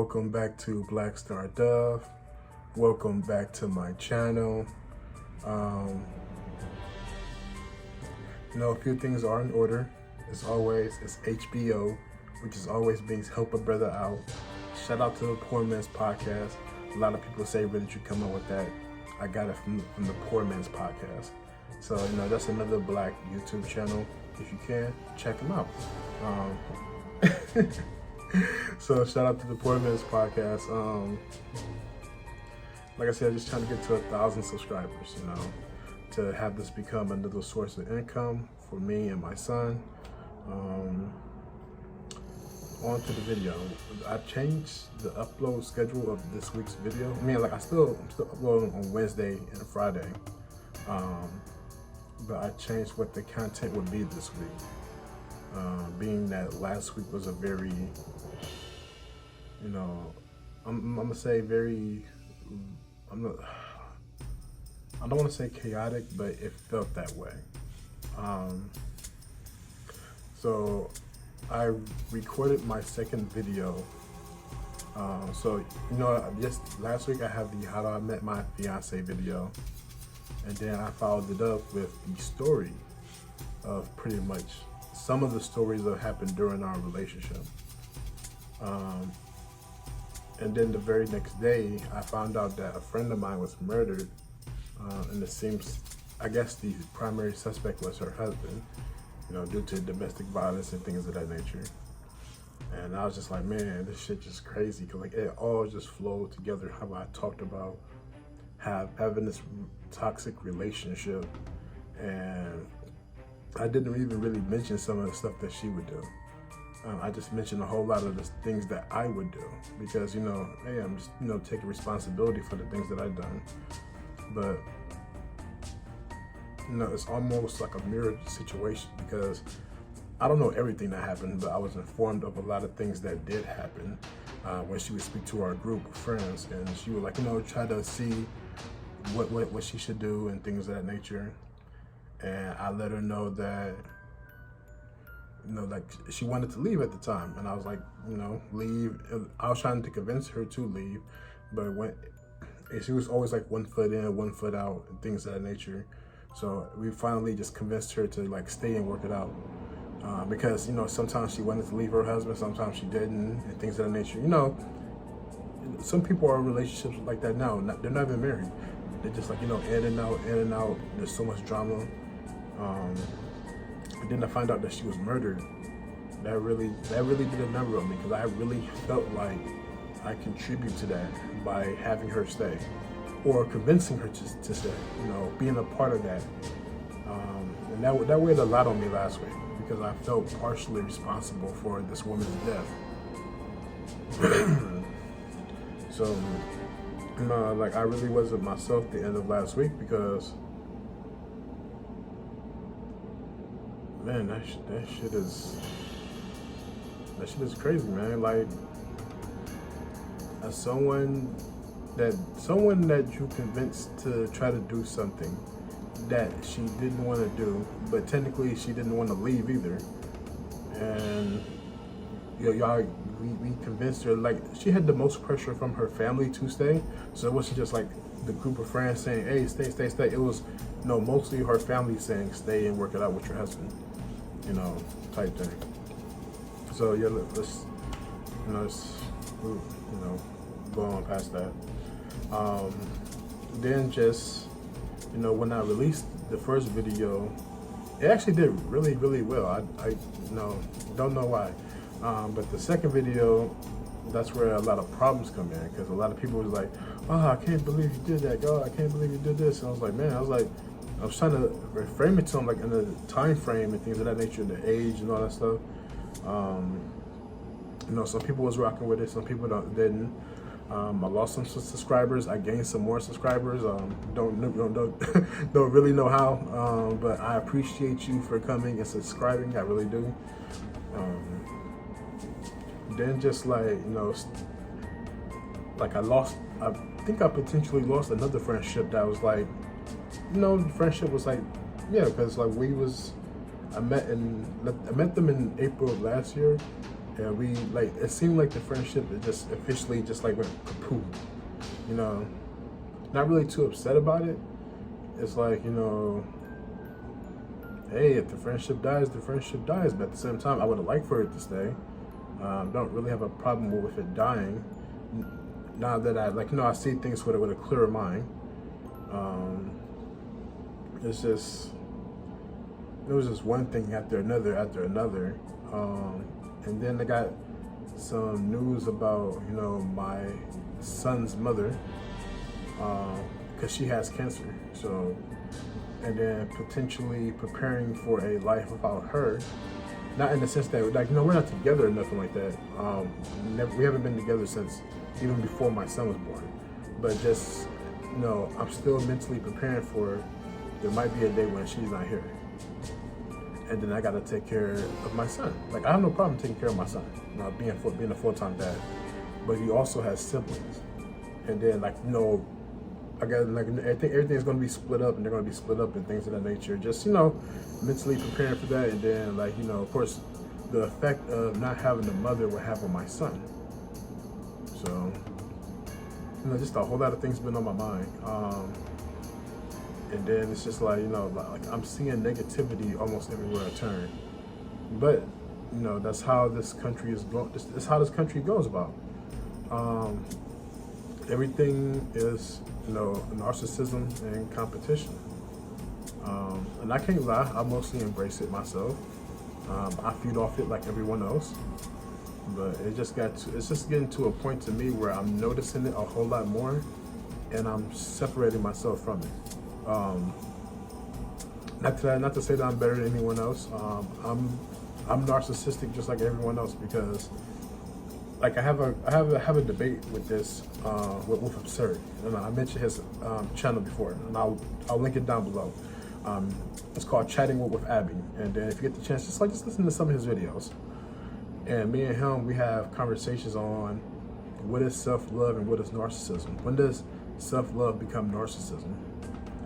Welcome back to Black Star Dove. Welcome back to my channel. A few things are in order. As always, it's HBO, which is always being help a brother out. Shout out to the Poor Man's Podcast. A lot of people say, where did you come up with that? I got it from the Poor Man's Podcast. So, that's another Black YouTube channel. If you can, check them out. So shout out to the Poor Man's Podcast. Like I said, just trying to get to 1,000 subscribers, to have this become another source of income for me and my son. On to the video. I changed the upload schedule of this week's video. I'm still uploading on Wednesday and Friday. But I changed what the content would be this week. Being that last week was a very, I'm gonna say very, I don't want to say chaotic, but it felt that way. So I recorded my second video. Just last week I had the How I Met My Fiance video, and then I followed it up with the story of pretty much some of the stories that happened during our relationship. And then the very next day, I found out that a friend of mine was murdered. And it seems, I guess the primary suspect was her husband, due to domestic violence and things of that nature. And I was just like, man, this shit just crazy. Cause it all just flowed together. How I talked about having this toxic relationship, and I didn't even really mention some of the stuff that she would do. I just mentioned a whole lot of the things that I would do because, hey, I'm just, taking responsibility for the things that I've done. But, it's almost like a mirror situation because I don't know everything that happened, but I was informed of a lot of things that did happen when she would speak to our group of friends, and she would try to see what she should do and things of that nature. And I let her know that, she wanted to leave at the time. And I was like, leave. I was trying to convince her to leave, but she was always like 1 foot in, 1 foot out, and things of that nature. So we finally just convinced her to stay and work it out. Because, sometimes she wanted to leave her husband, sometimes she didn't, and things of that nature. Some people are in relationships like that now. They're not even married. They're just in and out, in and out. There's so much drama. And then I find out that she was murdered. That really did a number on me because I really felt like I contribute to that by having her stay or convincing her to stay, being a part of that. And that weighed a lot on me last week because I felt partially responsible for this woman's death. So, I really wasn't myself at the end of last week because, man, that shit is crazy, man. As someone that you convinced to try to do something that she didn't want to do, but technically she didn't want to leave either, and we convinced her, she had the most pressure from her family to stay. So it wasn't just the group of friends saying, hey, stay. It was, mostly her family saying, stay and work it out with your husband, type thing. So yeah, let's, go on past that. Then just, when I released the first video, it actually did really, really well. I don't know why. But the second video, that's where a lot of problems come in because a lot of people was like, oh, I can't believe you did that. God, I can't believe you did this. And I was like, man, I was trying to reframe it to them in the time frame and things of that nature, the age and all that stuff. Some people was rocking with it, some people didn't. I lost some subscribers. I gained some more subscribers. Don't really know how, but I appreciate you for coming and subscribing. I really do. Then just I think I potentially lost another friendship that was the friendship was because I met them in April of last year, And we like, it seemed like the friendship it just officially just like went kaput. You know, not really too upset about it. It's like, you know, hey, if the friendship dies, the friendship dies. But at the same time, I would have liked for it to stay. Don't really have a problem with it dying. Now that I, like, you know, I see things with a clearer mind. It's just, it was just one thing after another. And then I got some news about, you know, my son's mother, because she has cancer. So, and then potentially preparing for a life without her. Not in the sense that, like, no, we're not together or nothing like that. We haven't been together since even before my son was born. But just, you know, I'm still mentally preparing for there might be a day when she's not here. And then I gotta take care of my son. Like, I have no problem taking care of my son, you know, being a full-time dad. But he also has siblings. And then, like, you know, I got, like, I think everything's gonna be split up, and they're gonna be split up and things of that nature. Just, you know, mentally preparing for that. And then, like, you know, of course, the effect of not having a mother will have on my son. So, you know, just a whole lot of things been on my mind. And then it's just like, you know, like I'm seeing negativity almost everywhere I turn. But, you know, that's how this country is going. That's how this country goes about. Everything is, you know, narcissism and competition. And I can't lie, I mostly embrace it myself. I feed off it like everyone else. But it's just getting to a point to me where I'm noticing it a whole lot more, and I'm separating myself from it. Not to say that I'm better than anyone else. I'm narcissistic just like everyone else, because like I have a debate with this with Absurd, and I mentioned his channel before, and I'll link it down below. It's called Chatting with Abby, and then if you get the chance, just listen to some of his videos. And me and him, we have conversations on what is self-love and what is narcissism. When does self-love become narcissism?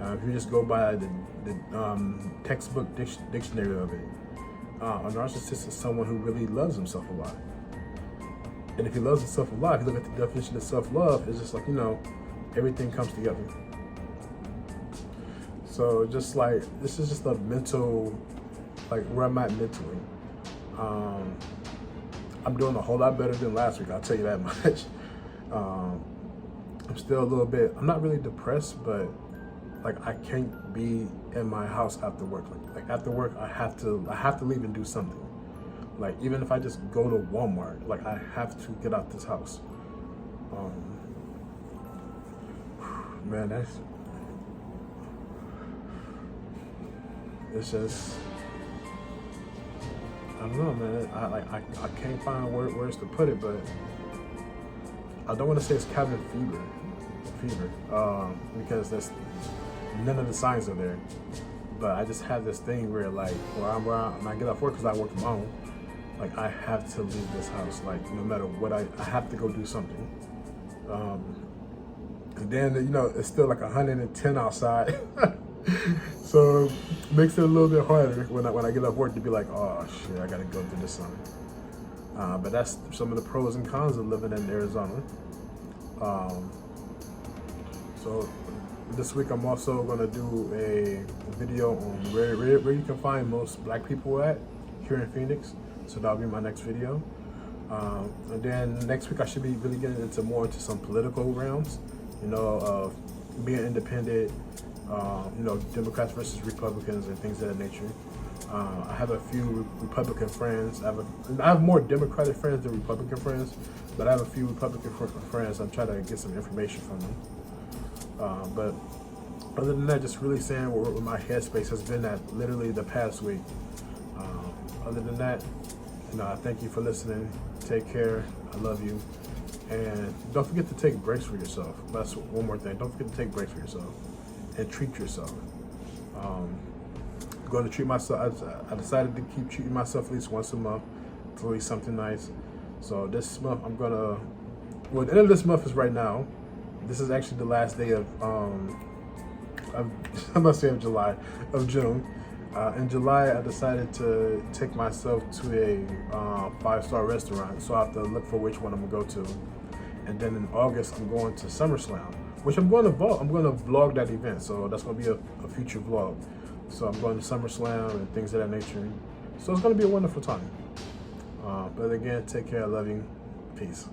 If you just go by the textbook dictionary of it, a narcissist is someone who really loves himself a lot. And if he loves himself a lot, if you look at the definition of self-love, it's just like, you know, everything comes together. So just like, this is just a mental, like where I'm at mentally. I'm doing a whole lot better than last week, I'll tell you that much. I'm still a little bit, I'm not really depressed, but like I can't be in my house after work. Like after work, I have to leave and do something. Like even if I just go to Walmart, like I have to get out this house. Man, it's just, I don't know, man. I can't find words to put it, but I don't want to say it's cabin fever, because none of the signs are there. But I just have this thing where, like, when I get off work, because I work from home, like I have to leave this house. Like no matter what, I have to go do something. And then, you know, it's still like 110 outside. So it makes it a little bit harder when I get off work to be like, oh shit, I gotta go through this sun. But that's some of the pros and cons of living in Arizona. So this week I'm also gonna do a video on where you can find most black people at here in Phoenix. So that'll be my next video. And then next week I should be really getting into some political realms, you know, of being independent, you know, Democrats versus Republicans and things of that nature. I have a few Republican friends. I have more Democratic friends than Republican friends, but I have a few Republican friends. I'm trying to get some information from them. But other than that, just really saying where my headspace has been at literally the past week. Other than that, you know, I thank you for listening. Take care. I love you. And don't forget to take breaks for yourself. That's one more thing. Don't forget to take breaks for yourself and treat yourself. I'm going to treat myself. I decided to keep treating myself at least once a month to eat something nice. So this month I'm gonna, well, the end of this month is right now. This is actually the last day of I must say of June. In July, I decided to take myself to a 5-star restaurant, so I have to look for which one I'm gonna go to. And then in August, I'm going to SummerSlam, which I'm going to vlog that event. So that's gonna be a future vlog. So I'm going to SummerSlam and things of that nature. So it's gonna be a wonderful time. But again, take care. I love you. Peace.